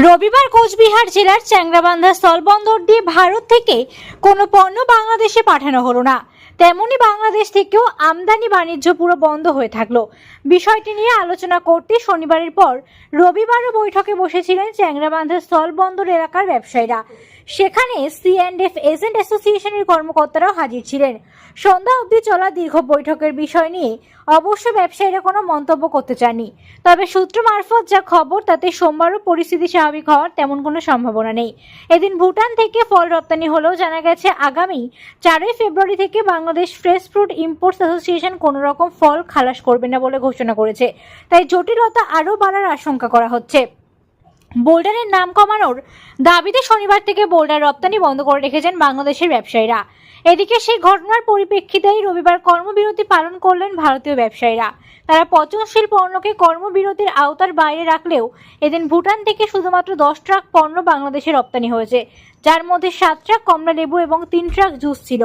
রবিবার কোচবিহার জেলার চ্যাংরাবান্ধা স্থলবন্দর দিয়ে ভারত থেকে কোনো পণ্য বাংলাদেশে পাঠানো হলো না। তেমনি বাংলাদেশ থেকেও আমদানি বাণিজ্য পুরো বন্ধ হয়ে থাকলো। বিষয়টি নিয়ে আলোচনা করতে শনিবারের পর রবিবারও বৈঠকে বসেছিলেন চ্যাংরাবান্ধা স্থলবন্দর এলাকার ব্যবসায়ীরা। সেখানে C&F এজেন্ট অ্যাসোসিয়েশনের কর্মকর্তারাও হাজির ছিলেন। সন্ধ্যা অবধি চলা দীর্ঘ বৈঠকের বিষয় নিয়ে অবশ্য ব্যবসায়ীরা কোনো মন্তব্য করতে চাননি। তবে সূত্র মারফত যা খবর তাতে সোমবারও পরিস্থিতি স্বাভাবিক হওয়ার তেমন কোনো সম্ভাবনা নেই। এদিন ভুটান থেকে ফল রপ্তানি হলেও জানা গেছে আগামী 4 ফেব্রুয়ারি থেকে Bangladesh fresh fruit imports association কোনো রকম ফল খালাস করবে না বলে ঘোষণা করেছে। তাই জটিলতা আরও বাড়ার আশঙ্কা করা হচ্ছে। বোল্ডারের নাম কমানোর দাবিতে শনিবার থেকে বোল্ডার রপ্তানি বন্ধ করে রেখেছেন বাংলাদেশের ব্যবসায়ীরা। এদিকে সেই ঘটনার পরিপ্রেক্ষিতেই রবিবার কর্মবিরতি পালন করলেন ভারতীয় ব্যবসায়ীরা। তারা পচনশীল পণ্যকে কর্মবিরতির আওতার বাইরে রাখলেও এদিন ভুটান থেকে শুধুমাত্র 10 ট্রাক পণ্য বাংলাদেশে রপ্তানি হয়েছে, যার মধ্যে 7 ট্রাক কমলা লেবু এবং 3 ট্রাক জুস ছিল।